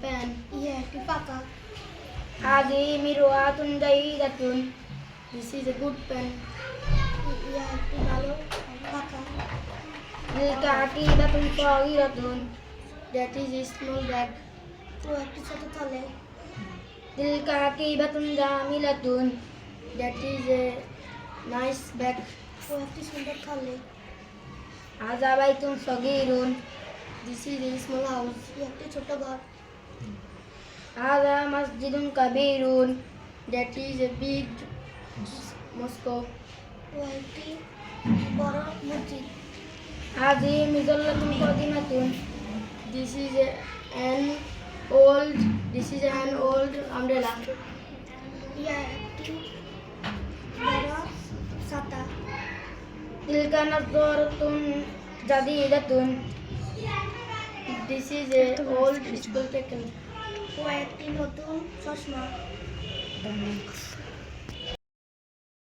fan. ইয়ে একটি পাকা। هذه مروءة جيدة. This is a good pen. ইয়ে একটি ভালো পাকা। تلك عقيبة صغيرة. That is a small bag. ও একটি ছোট থলে। تلك عقيبة جميلة. That is a nice bag. ও একটি সুন্দর থলে। هذا بيت صغير. This is a small house. ইয়ে একটি ছোট ঘর। هذا مسجد كبير. That is a big mosque. ও একটি বড় মসজিদ। هذه مظلة قديمة. This is an old umbrella. ইয়ে একটি বড় ছাতা। تلك نظارة جديدة. This is a old spectacle. ও একটি নতুন চশমা।